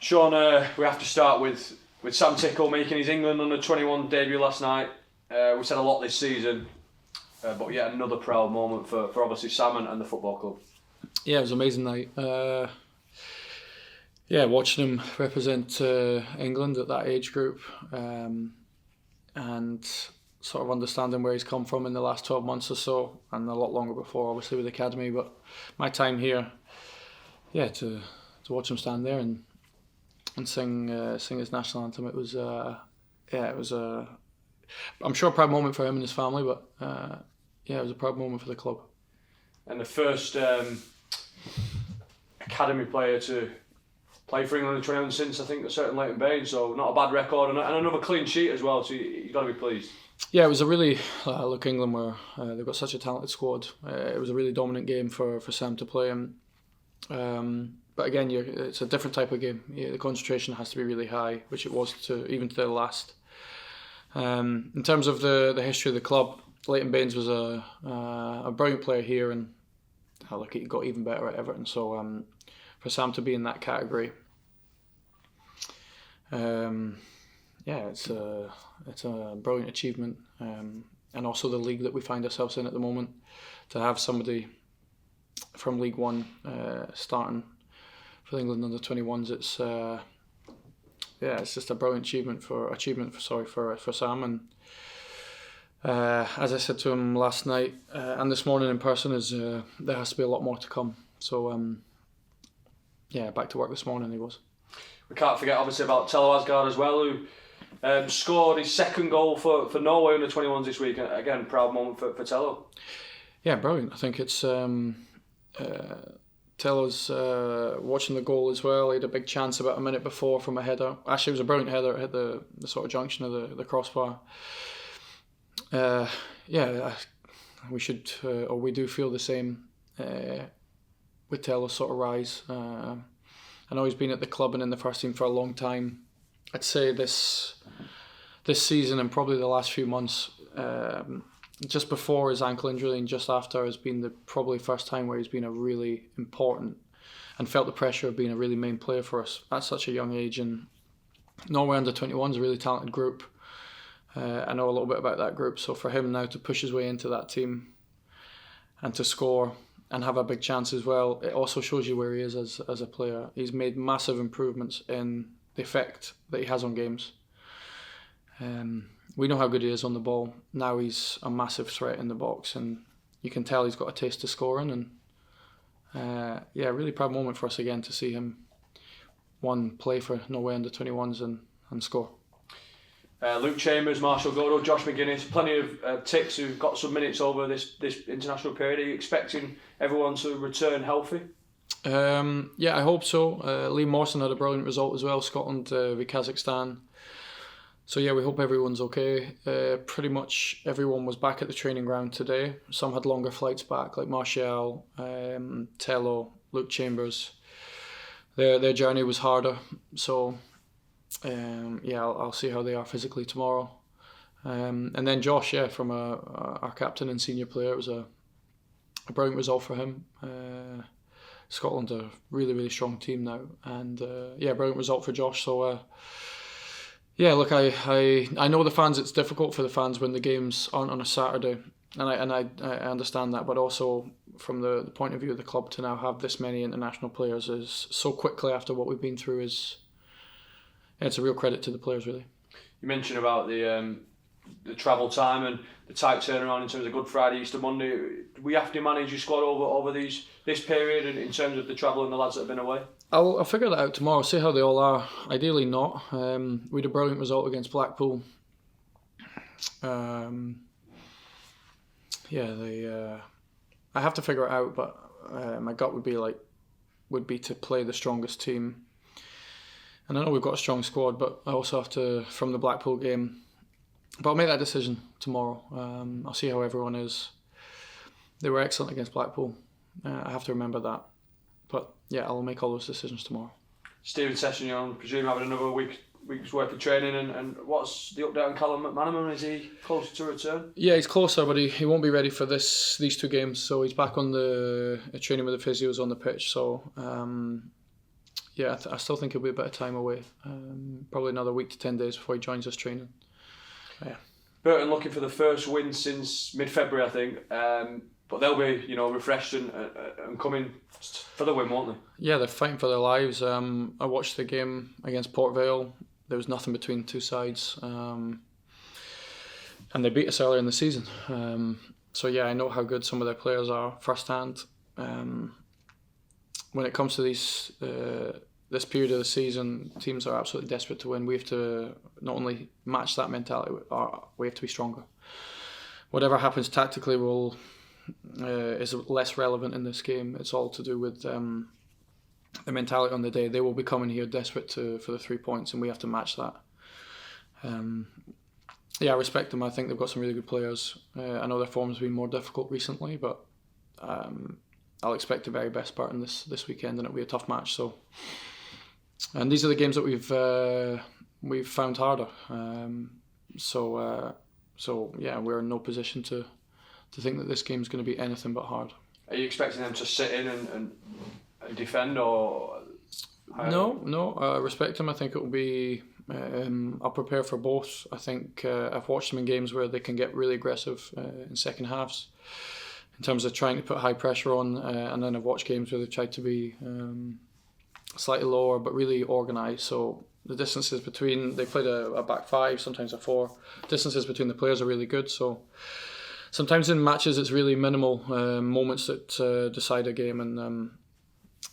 Shaun, we have to start with Sam Tickle making his England under-21 debut last night. We've said a lot this season, but yet another proud moment for obviously Sam and the football club. Yeah, it was an amazing night. Watching him represent England at that age group, and sort of understanding where he's come from in the last 12 months or so, and a lot longer before, obviously with the academy. But my time here, to watch him stand there and sing his national anthem, it was I'm sure a proud moment for him and his family, but it was a proud moment for the club. And the first academy player to play for England under-21 since, I think, a certain Leighton Baines, so not a bad record, and another clean sheet as well, so you've got to be pleased. Yeah, it was a really, look, England were, they've got such a talented squad. It was a really dominant game for Sam to play in. But again, it's a different type of game. The concentration has to be really high, which it was even to the last. In terms of the history of the club, Leighton Baines was a brilliant player here, and he got even better at Everton. So for Sam to be in that category, it's a brilliant achievement, and also the league that we find ourselves in at the moment, to have somebody from League One starting for England under-21s, it's just a brilliant achievement for Sam. And as I said to him last night and this morning in person, there has to be a lot more to come. So back to work this morning he was. We can't forget obviously about Tello Asgard as well, who scored his second goal for Norway under-21s this week. Again, proud moment for Tello. Yeah, brilliant. I think it's Tello's watching the goal as well. He had a big chance about a minute before from a header. Actually, it was a brilliant header. It hit the sort of junction of the crossbar. We should, or we do feel the same with Tello's sort of rise. I know he's been at the club and in the first team for a long time. I'd say this season and probably the last few months, just before his ankle injury and just after, has been the probably first time where he's been a really important and felt the pressure of being a really main player for us at such a young age. And Norway under-21 is a really talented group. I know a little bit about that group, so for him now to push his way into that team and to score and have a big chance as well, it also shows you where he is as a player. He's made massive improvements in the effect that he has on games. We know how good he is on the ball. Now he's a massive threat in the box, and you can tell he's got a taste of scoring. And really proud moment for us again to see him play for Norway under-21s and score. Luke Chambers, Marshall Godo, Josh McGuinness, plenty of Tics who've got some minutes over this international period. Are you expecting everyone to return healthy? I hope so. Liam Mawson had a brilliant result as well, Scotland v Kazakhstan. So we hope everyone's okay. Pretty much everyone was back at the training ground today. Some had longer flights back, like Martial, Tello, Luke Chambers. Their journey was harder. So I'll see how they are physically tomorrow. And then Josh, from our captain and senior player, it was a brilliant result for him. Scotland are a really, really strong team now, and brilliant result for Josh. So look, I know the fans. It's difficult for the fans when the games aren't on a Saturday, and I understand that. But also from the point of view of the club, to now have this many international players is so quickly after what we've been through it's a real credit to the players, really. You mentioned about the travel time and the tight turnaround in terms of Good Friday, Easter Monday. Do we have to manage your squad over this period in terms of the travel and the lads that have been away? I'll figure that out tomorrow, see how they all are. Ideally not. We had a brilliant result against Blackpool. I have to figure it out, but my gut would be to play the strongest team. And I know we've got a strong squad, but I also have to, from the Blackpool game. But I'll make that decision tomorrow. I'll see how everyone is. They were excellent against Blackpool. I have to remember that. But I'll make all those decisions tomorrow. Steven Session, I presume having another week's worth of training, and what's the update on Callum McManaman? Is he closer to return? Yeah, he's closer, but he won't be ready for these two games. So he's back on the training with the physios on the pitch. So yeah, I still think it'll be a bit of time away. Probably another week to 10 days before he joins us training. Yeah. Burton looking for the first win since mid-February, I think. But they'll be, refreshed and coming for the win, won't they? Yeah, they're fighting for their lives. I watched the game against Port Vale. There was nothing between the two sides. And they beat us earlier in the season. So yeah, I know how good some of their players are firsthand. When it comes to this period of the season, teams are absolutely desperate to win. We have to not only match that mentality, we have to be stronger. Whatever happens tactically is less relevant in this game. It's all to do with the mentality on the day. They will be coming here desperate for the 3 points, and we have to match that. Yeah, I respect them. I think they've got some really good players. I know their form's been more difficult recently, but I'll expect the very best Burton this weekend, and it'll be a tough match. And these are the games that we've found harder. So yeah, we're in no position to think that this game's going to be anything but hard. Are you expecting them to sit in and defend, or? No. I respect them. I think it will be. I'll prepare for both. I think I've watched them in games where they can get really aggressive in second halves, in terms of trying to put high pressure on, and then I've watched games where they've tried to be slightly lower but really organised. So the distances between, they played a back five, sometimes a four. Distances between the players are really good. So sometimes in matches it's really minimal moments that decide a game. And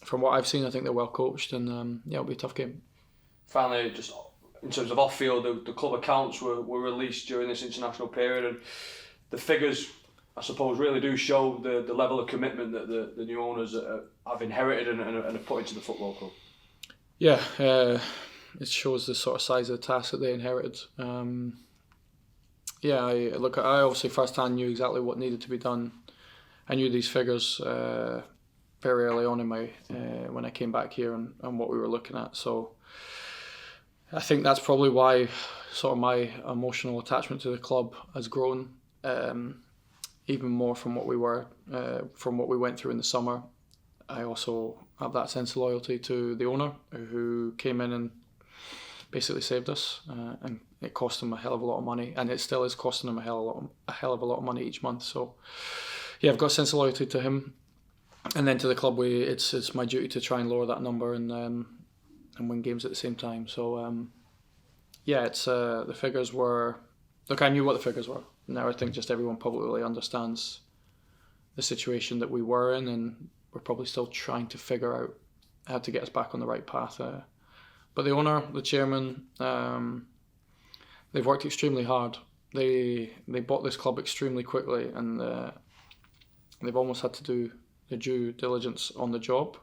from what I've seen, I think they're well coached, and yeah, it'll be a tough game. Finally, just in terms of off-field, the club accounts were released during this international period, and the figures, I suppose, really do show the level of commitment that the new owners have inherited and have put into the football club. Yeah, it shows the sort of size of the task that they inherited. Yeah, I obviously firsthand knew exactly what needed to be done. I knew these figures very early on in when I came back here and what we were looking at. So I think that's probably why sort of my emotional attachment to the club has grown even more from what we went through in the summer. I also have that sense of loyalty to the owner, who came in and basically saved us, and it cost him a hell of a lot of money, and it still is costing him a hell of a lot of money each month. So yeah, I've got a sense of loyalty to him, and then to the club. It's my duty to try and lower that number and win games at the same time. So yeah, it's the figures were. Look, I knew what the figures were. Now I think just everyone probably understands the situation that we were in, and we're probably still trying to figure out how to get us back on the right path. But the owner, the chairman, they've worked extremely hard. They bought this club extremely quickly, and they've almost had to do the due diligence on the job.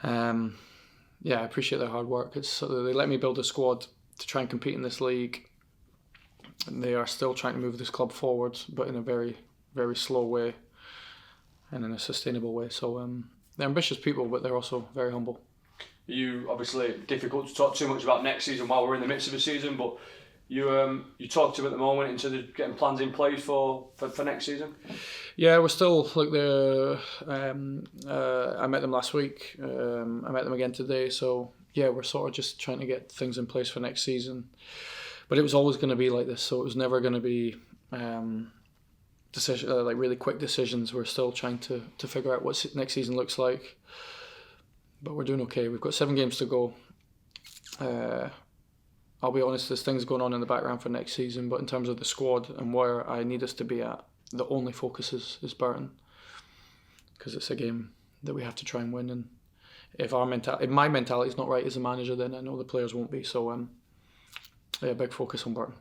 Yeah, I appreciate their hard work. They let me build a squad to try and compete in this league. And they are still trying to move this club forward, but in a very, very slow way and in a sustainable way. So they're ambitious people, but they're also very humble. You obviously, difficult to talk too much about next season while we're in the midst of a season, but you talk to them at the moment in terms of getting plans in place for next season. Yeah, we're still there. I met them last week. I met them again today. So yeah, we're sort of just trying to get things in place for next season. But it was always going to be like this, so it was never going to be like really quick decisions. We're still trying to figure out what next season looks like. But we're doing okay. We've got 7 games to go. I'll be honest, there's things going on in the background for next season, but in terms of the squad and where I need us to be at, the only focus is Burton, because it's a game that we have to try and win. And if my mentality is not right as a manager, then I know the players won't be. So yeah, big focus on Burton.